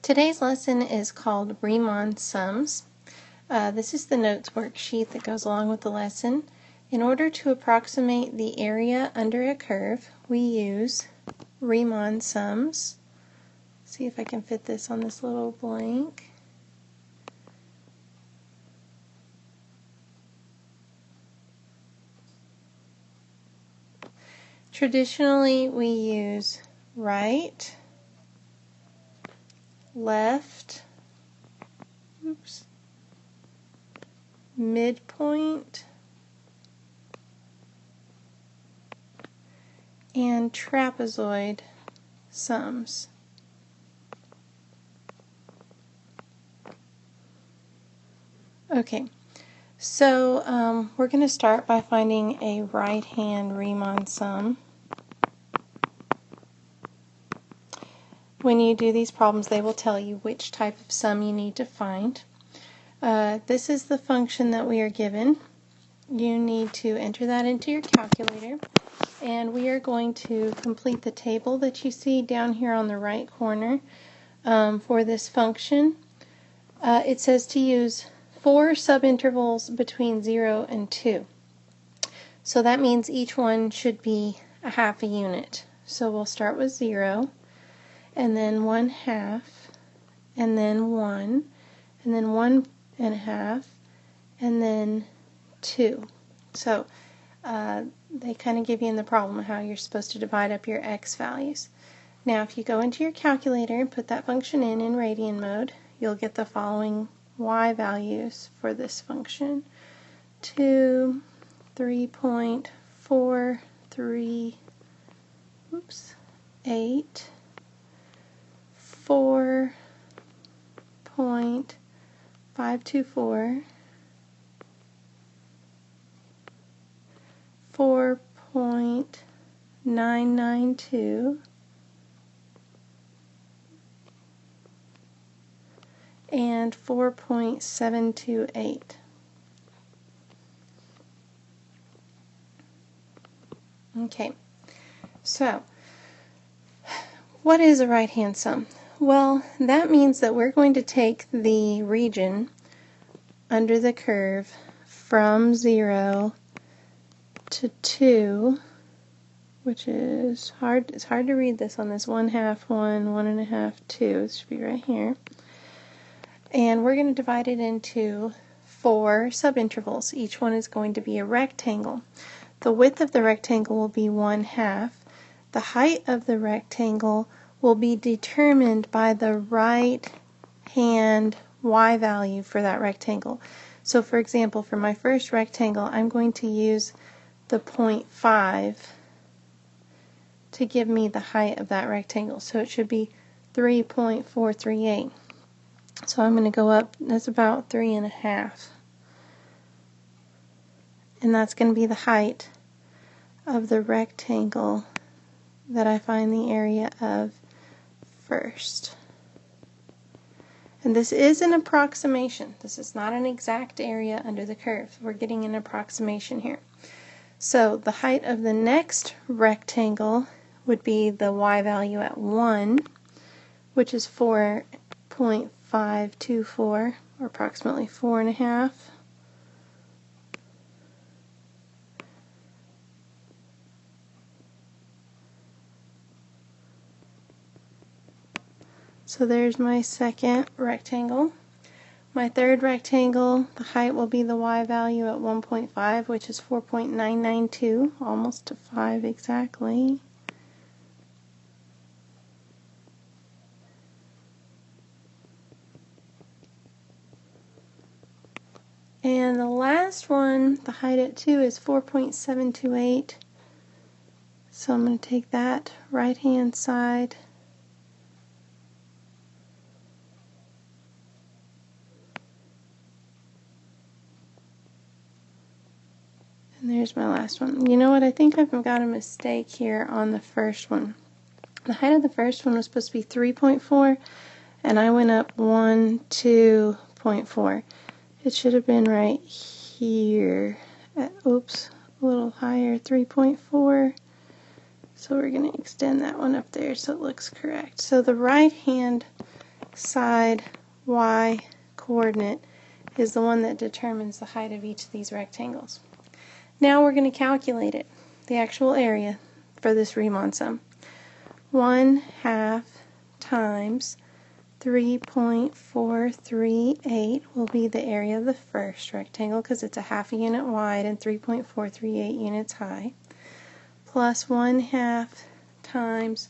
Today's lesson is called Riemann Sums. This is the notes worksheet that goes along with the lesson. In order to approximate the area under a curve, we use Riemann sums. See if I can fit this on this little blank. Traditionally, we use right, left, midpoint, and trapezoid sums. Okay, so we're going to start by finding a right-hand Riemann sum. When you do these problems, they will tell you which type of sum you need to find. This is the function that we are given. You need to enter that into your calculator, and we are going to complete the table that you see down here on the right corner for this function. It says to use 4 subintervals between 0 and 2. So that means each one should be a half a unit. So we'll start with 0, and then 1/2, and then 1, and then 1.5, and then 2. So they kind of give you in the problem how you're supposed to divide up your x values. Now if you go into your calculator and put that function in radian mode, you'll get the following y values for this function. 2, 3.43, 8, 4.524, 4.992, and 4.728. Okay, so what is a right-hand sum? Well, that means that we're going to take the region under the curve from 0 to 2, which is hard. It's hard to read this on this 1/2, 1, 1.5, 2. It should be right here. And we're going to divide it into 4 subintervals. Each one is going to be a rectangle. The width of the rectangle will be 1/2. The height of the rectangle will be determined by the right hand y value for that rectangle. So for example, for my first rectangle, I'm going to use the 0.5 to give me the height of that rectangle. So it should be 3.438. So I'm going to go up, that's about 3.5. And that's going to be the height of the rectangle that I find the area of first. And this is an approximation. This is not an exact area under the curve. We're getting an approximation here. So the height of the next rectangle would be the y value at 1, which is 4.524, or approximately 4.5. So there's my second rectangle. My third rectangle, the height will be the y value at 1.5, which is 4.992, almost to 5 exactly. And the last one, the height at 2, is 4.728. So I'm going to take that right-hand side and there's my last one. You know what? I think I've got a mistake here on the first one. The height of the first one was supposed to be 3.4, and I went up 2.4. It should have been right here. Oops, a little higher, 3.4. So we're going to extend that one up there so it looks correct. So the right hand side y coordinate is the one that determines the height of each of these rectangles. Now we're going to calculate it, the actual area for this Riemann sum. 1/2 times 3.438 will be the area of the first rectangle because it's a half a unit wide and 3.438 units high, plus 1/2 times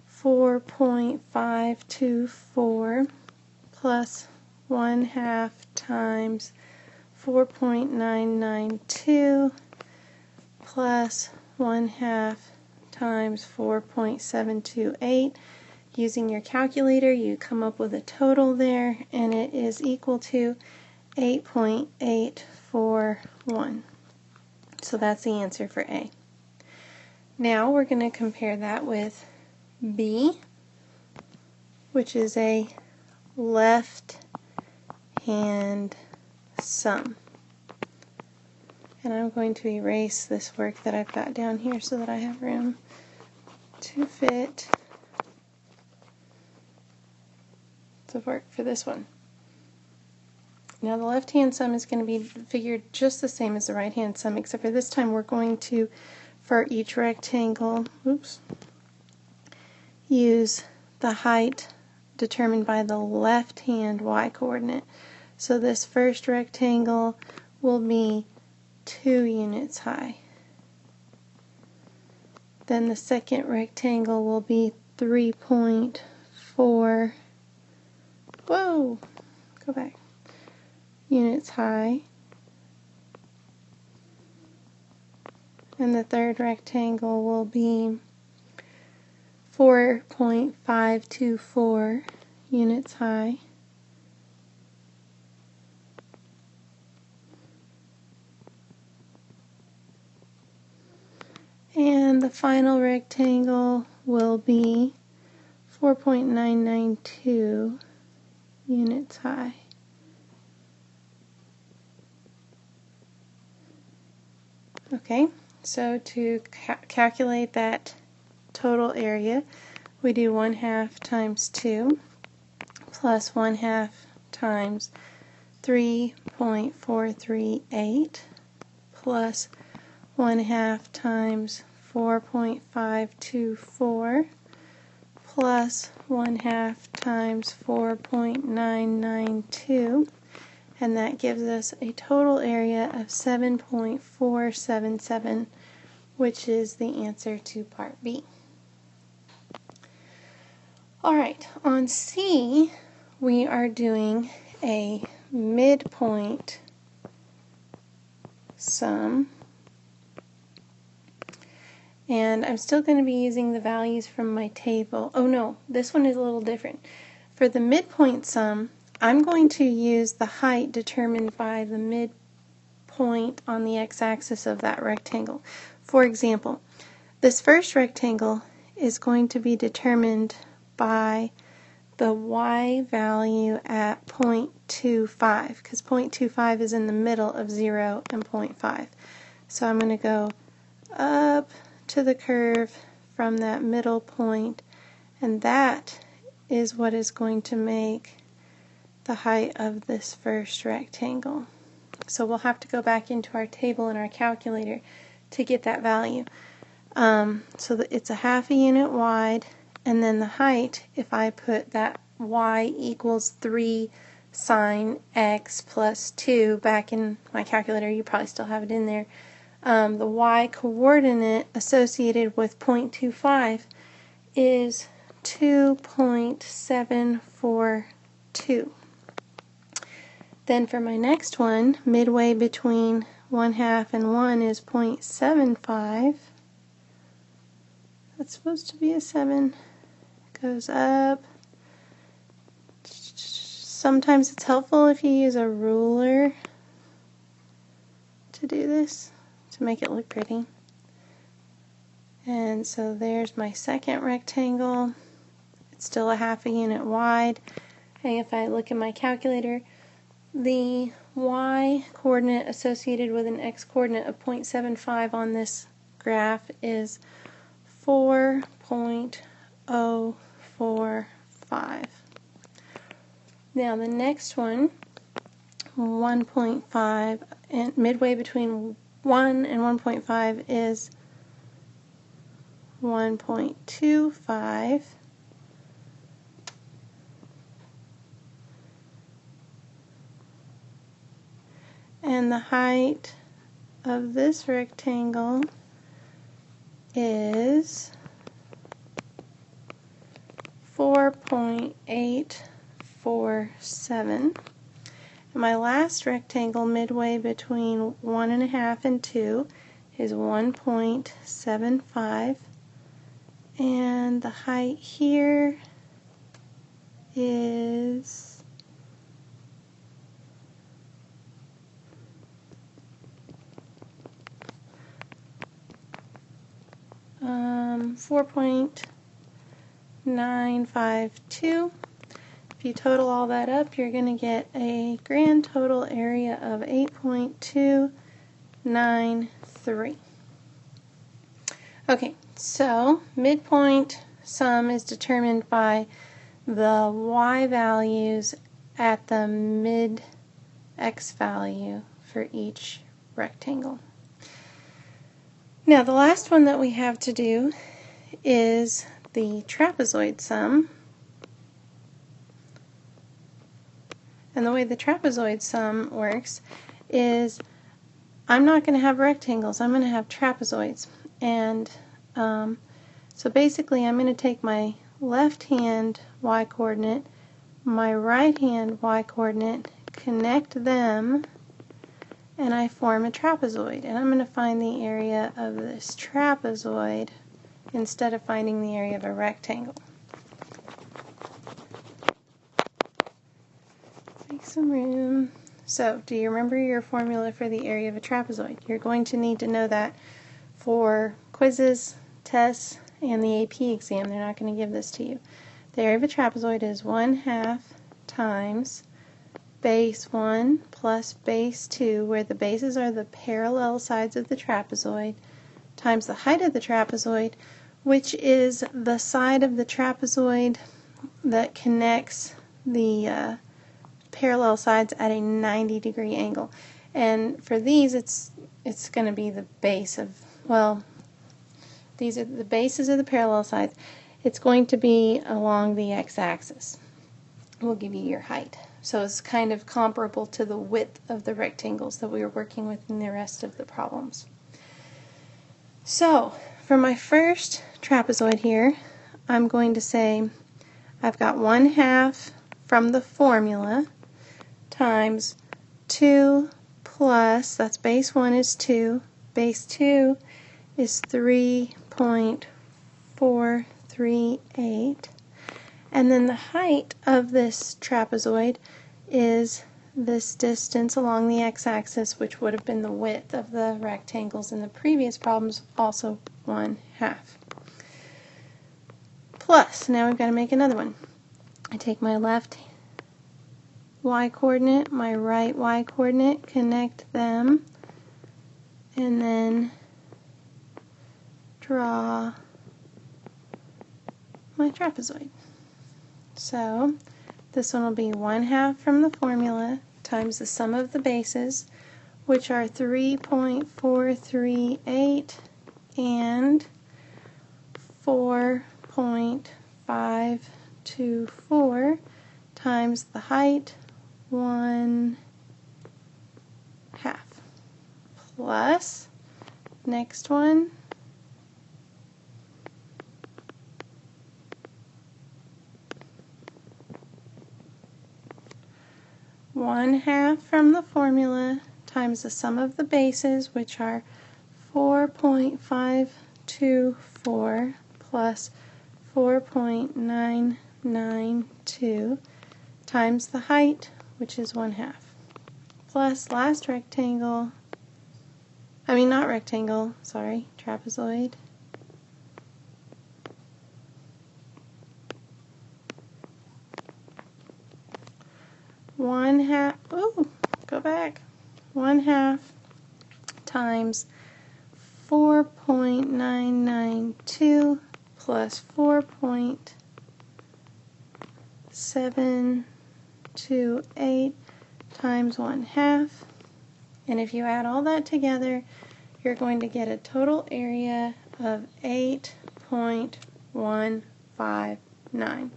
4.524 plus 1/2 times 4.992 plus 1/2 times 4.728. Using your calculator, you come up with a total there, and it is equal to 8.841. So that's the answer for A. Now we're going to compare that with B, which is a left-hand sum. And I'm going to erase this work that I've got down here so that I have room to fit the work for this one. Now the left-hand sum is going to be figured just the same as the right-hand sum, except for this time we're going to, for each rectangle, use the height determined by the left-hand y-coordinate. So this first rectangle will be 2 units high. Then the second rectangle will be 3.4 units high. And the third rectangle will be 4.524 units high. And the final rectangle will be 4.992 units high. Okay, so to calculate that total area, we do 1/2 times 2 plus 1/2 times 3.438 plus 1/2 times 4.524 plus 1/2 times 4.992, and that gives us a total area of 7.477, which is the answer to part B. Alright, on C we are doing a midpoint sum, and I'm still going to be using the values from my table. Oh no, this one is a little different. For the midpoint sum, I'm going to use the height determined by the midpoint on the x-axis of that rectangle. For example, this first rectangle is going to be determined by the y value at 0.25, because 0.25 is in the middle of 0 and 0.5. So I'm going to go up to the curve from that middle point, and that is what is going to make the height of this first rectangle. So we'll have to go back into our table in our calculator to get that value. So that it's a half a unit wide, and then the height, if I put that y equals 3 sine x plus 2 back in my calculator, you probably still have it in there, the y coordinate associated with 0.25 is 2.742. Then for my next one, midway between 1/2 and 1 is 0.75. That's supposed to be a 7. Goes up. Sometimes it's helpful if you use a ruler to do this, to make it look pretty. And so there's my second rectangle. It's still a half a unit wide. And if I look at my calculator, the y coordinate associated with an x coordinate of 0.75 on this graph is 4.045. Now the next one, 1.5, and midway between 1 and 1.5 is 1.25. And the height of this rectangle is 4.847. And my last rectangle midway between 1.5 and 2 is 1.75. And the height here is 4.952. If you total all that up, you're going to get a grand total area of 8.293. Okay, so midpoint sum is determined by the y values at the mid x value for each rectangle. Now the last one that we have to do is the trapezoid sum. And the way the trapezoid sum works is I'm not going to have rectangles, I'm going to have trapezoids. And so basically I'm going to take my left hand y-coordinate, my right hand y-coordinate, connect them, and I form a trapezoid. And I'm going to find the area of this trapezoid instead of finding the area of a rectangle. Make some room. So, do you remember your formula for the area of a trapezoid? You're going to need to know that for quizzes, tests, and the AP exam. They're not going to give this to you. The area of a trapezoid is 1/2 times base 1 plus base 2, where the bases are the parallel sides of the trapezoid, times the height of the trapezoid, which is the side of the trapezoid that connects the parallel sides at a 90-degree angle. And for these, it's going to be the base of, well, these are the bases of the parallel sides. It's going to be along the x-axis. We'll give you your height. So it's kind of comparable to the width of the rectangles that we were working with in the rest of the problems. So for my first trapezoid here, I'm going to say I've got 1/2 from the formula times 2 plus, that's base 1 is 2, base 2 is 3.438, and then the height of this trapezoid is this distance along the x-axis, which would have been the width of the rectangles in the previous problems, also 1/2. Plus, now we've got to make another one. I take my left y-coordinate, my right y-coordinate, connect them, and then draw my trapezoid. So this one will be 1/2 from the formula times the sum of the bases, which are 3.438 and 4.524, times the height, 1/2, plus next one, one-half from the formula times the sum of the bases, which are 4.524 plus 4.992, times the height, which is 1/2, plus last rectangle, not rectangle, sorry, trapezoid, one-half times 4.992 plus 4.7 to 8 times 1/2. And if you add all that together, you're going to get a total area of 8.159.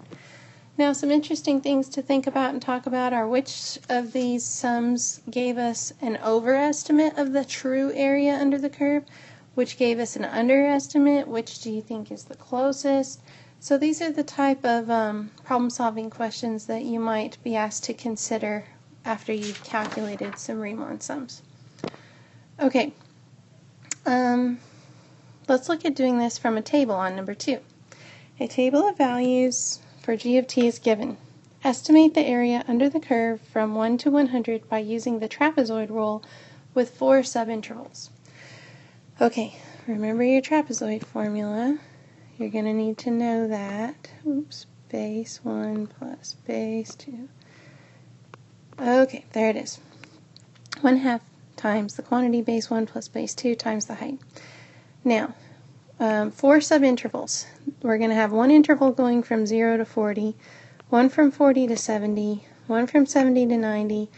Now, some interesting things to think about and talk about are which of these sums gave us an overestimate of the true area under the curve, which gave us an underestimate, which do you think is the closest. So these are the type of problem-solving questions that you might be asked to consider after you've calculated some Riemann sums. Okay, let's look at doing this from a table on number 2. A table of values for g of t is given. Estimate the area under the curve from 1 to 100 by using the trapezoid rule with 4 subintervals. Okay, remember your trapezoid formula. You're going to need to know that. Oops, base 1 plus base 2. Okay, there it is. 1/2 times the quantity base 1 plus base 2 times the height. Now, 4 subintervals. We're going to have one interval going from 0 to 40, one from 40 to 70, one from 70 to 90,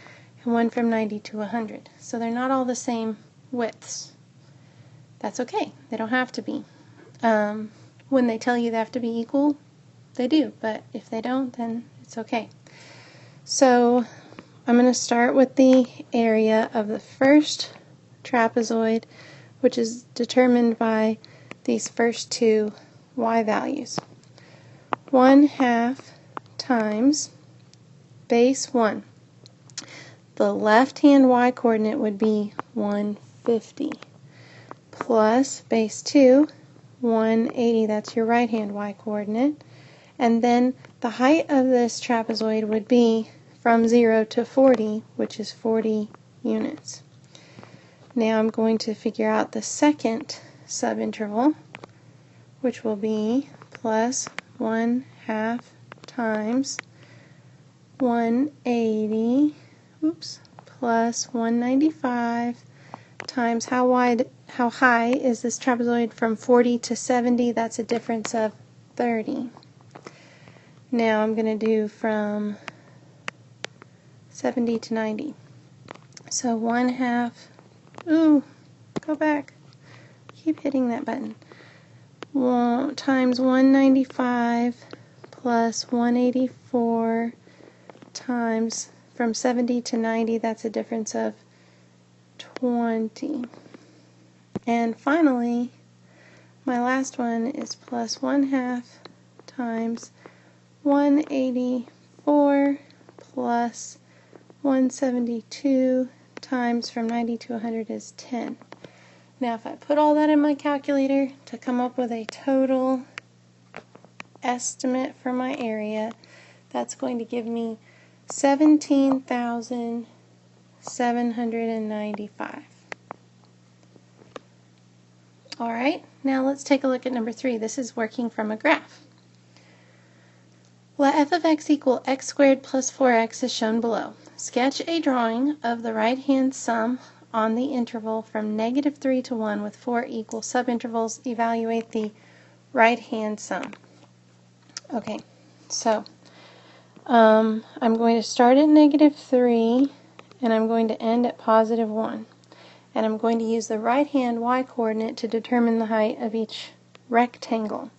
and one from 90 to 100. So they're not all the same widths. That's okay. They don't have to be. When they tell you they have to be equal, they do, but if they don't, then it's okay. So I'm going to start with the area of the first trapezoid, which is determined by these first two y values. 1/2 times base 1. The left-hand y coordinate would be 150 plus base 2, 180, that's your right-hand y coordinate, and then the height of this trapezoid would be from 0 to 40, which is 40 units. Now I'm going to figure out the second subinterval, which will be plus 1/2 times 180, plus 195 times how high is this trapezoid from 40 to 70? That's a difference of 30. Now I'm going to do from 70 to 90. So 1/2, go back, keep hitting that button, times 195 plus 184 times from 70 to 90, that's a difference of 20. And finally, my last one is plus 1/2 times 184 plus 172 times from 90 to 100 is 10. Now if I put all that in my calculator to come up with a total estimate for my area, that's going to give me 17,795. Alright, now let's take a look at number 3. This is working from a graph. Let f of x equal x squared plus 4x as shown below. Sketch a drawing of the right-hand sum on the interval from -3 to 1 with 4 equal subintervals. Evaluate the right-hand sum. Okay, so I'm going to start at -3 and I'm going to end at +1. And I'm going to use the right-hand y-coordinate to determine the height of each rectangle.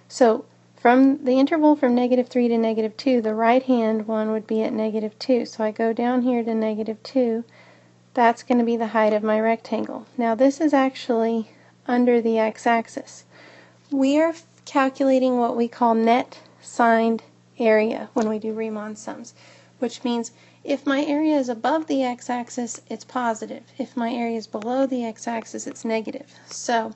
So from the interval from -3 to -2, the right-hand one would be at -2. So I go down here to -2. That's going to be the height of my rectangle. Now this is actually under the x-axis. We are calculating what we call net signed area when we do Riemann sums, which means if my area is above the x-axis, it's positive. If my area is below the x-axis, it's negative. So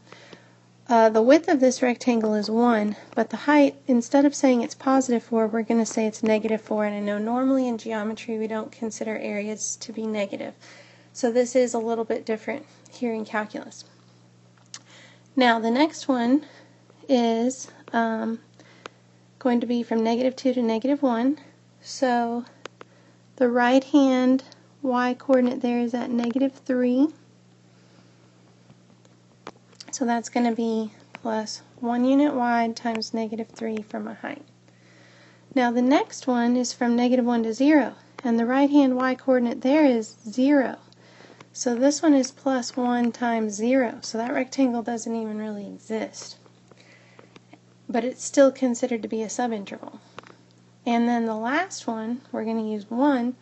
the width of this rectangle is 1, but the height, instead of saying it's +4, we're going to say it's -4. And I know normally in geometry we don't consider areas to be negative. So this is a little bit different here in calculus. Now the next one is going to be from -2 to -1. So the right-hand y-coordinate there is at -3. So that's going to be plus 1 unit wide times -3 for my height. Now the next one is from -1 to 0, and the right-hand y-coordinate there is 0. So this one is +1 times 0, so that rectangle doesn't even really exist. But it's still considered to be a subinterval. And then the last one, we're going to use 1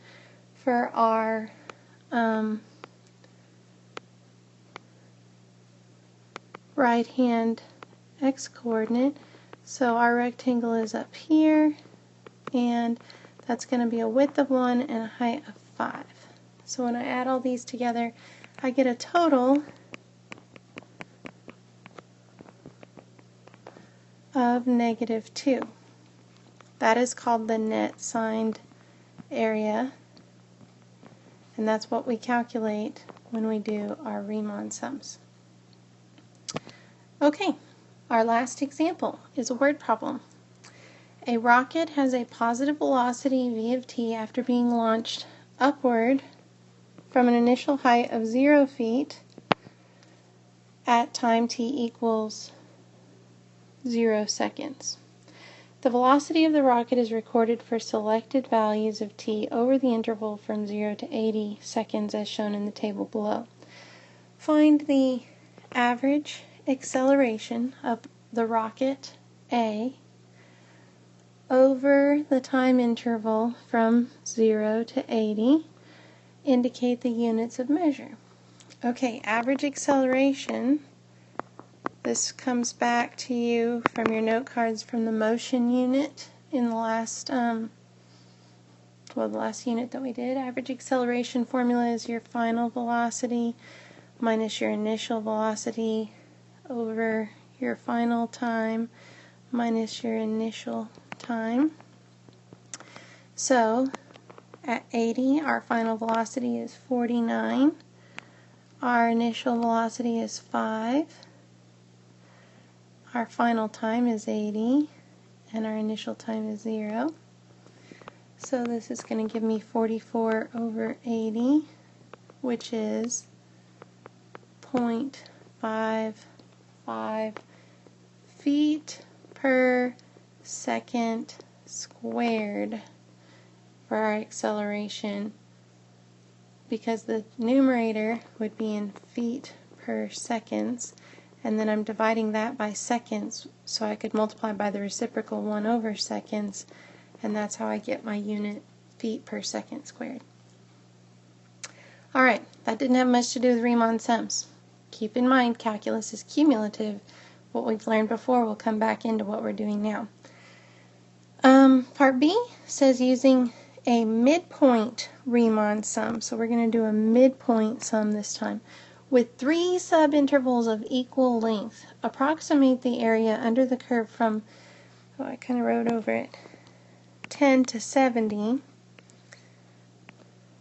for our right-hand x-coordinate. So our rectangle is up here, and that's going to be a width of 1 and a height of 5. So when I add all these together, I get a total of -2. That is called the net signed area, and that's what we calculate when we do our Riemann sums. Okay, our last example is a word problem. A rocket has a positive velocity v of t after being launched upward from an initial height of 0 feet at time t equals 0 seconds. The velocity of the rocket is recorded for selected values of t over the interval from 0 to 80 seconds as shown in the table below. Find the average acceleration of the rocket A over the time interval from 0 to 80. Indicate the units of measure. Okay, average acceleration. This comes back to you from your note cards from the motion unit in the last, the last unit that we did. Average acceleration formula is your final velocity minus your initial velocity over your final time minus your initial time. So at 80, our final velocity is 49. Our initial velocity is 5. Our final time is 80, and our initial time is 0. So this is going to give me 44 over 80, which is 0.55 feet per second squared for our acceleration, because the numerator would be in feet per seconds, and then I'm dividing that by seconds so I could multiply by the reciprocal 1 over seconds, and that's how I get my unit feet per second squared. Alright, that didn't have much to do with Riemann sums. Keep in mind calculus is cumulative. What we've learned before will come back into what we're doing now. Part B says using a midpoint Riemann sum. So we're going to do a midpoint sum this time. With 3 subintervals of equal length, approximate the area under the curve from, I kind of wrote over it, 10 to 70.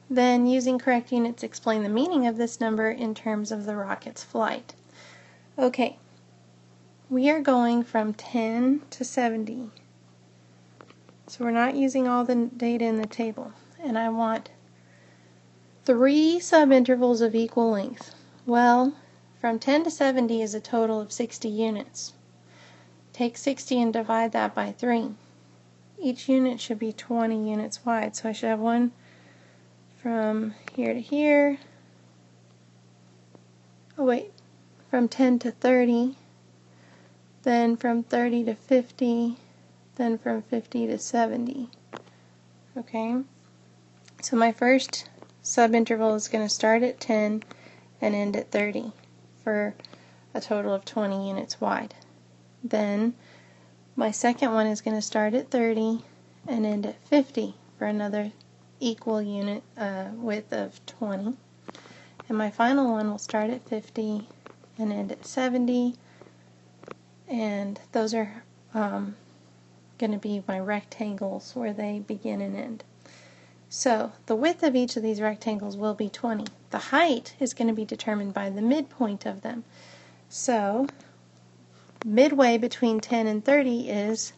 Then, using correct units, explain the meaning of this number in terms of the rocket's flight. Okay, we are going from 10 to 70. So we're not using all the data in the table. And I want 3 subintervals of equal length. Well, from 10 to 70 is a total of 60 units. Take 60 and divide that by 3. Each unit should be 20 units wide. So I should have one from here to here. Oh wait, from 10 to 30. Then from 30 to 50. Then from 50 to 70. Okay? So my first subinterval is going to start at 10 and end at 30 for a total of 20 units wide. Then my second one is going to start at 30 and end at 50 for another equal unit width of 20. And my final one will start at 50 and end at 70, and those are going to be my rectangles where they begin and end. So the width of each of these rectangles will be 20. The height is going to be determined by the midpoint of them. So midway between 10 and 30 is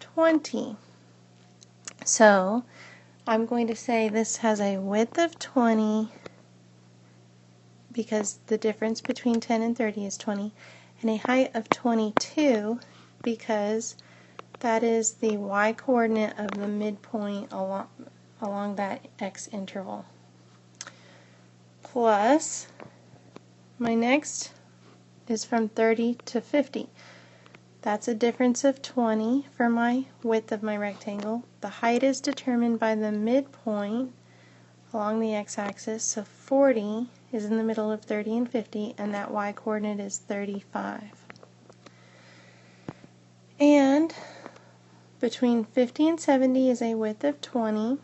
20. So I'm going to say this has a width of 20 because the difference between 10 and 30 is 20, and a height of 22 because That is the y-coordinate of the midpoint along that x interval. Plus, my next is from 30 to 50. That's a difference of 20 for my width of my rectangle. The height is determined by the midpoint along the x-axis, so 40 is in the middle of 30 and 50, and that y-coordinate is 35. And between 50 and 70 is a width of 20.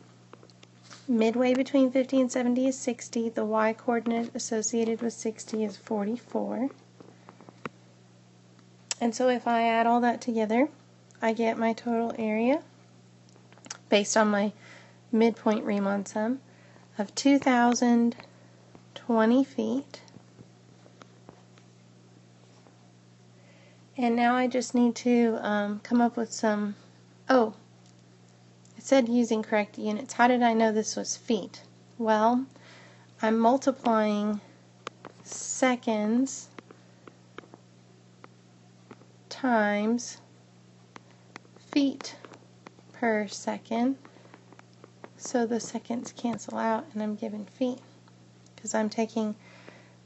Midway between 50 and 70 is 60. The y-coordinate associated with 60 is 44. And so if I add all that together, I get my total area, based on my midpoint Riemann sum, of 2,020 feet. And now I just need to come up with some, oh, it said using correct units. How did I know this was feet? Well, I'm multiplying seconds times feet per second. So the seconds cancel out and I'm given feet, because I'm taking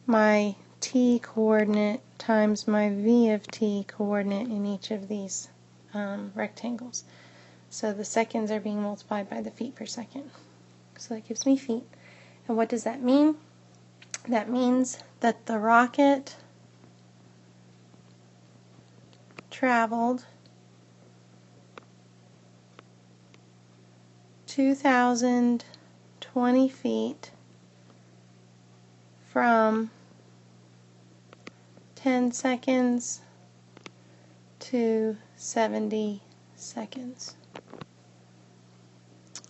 my t coordinate times my v of t coordinate in each of these rectangles. So the seconds are being multiplied by the feet per second. So that gives me feet. And what does that mean? That means that the rocket traveled 2,020 feet from 10 seconds to 70 seconds.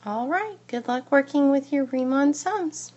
All right, good luck working with your Riemann sums.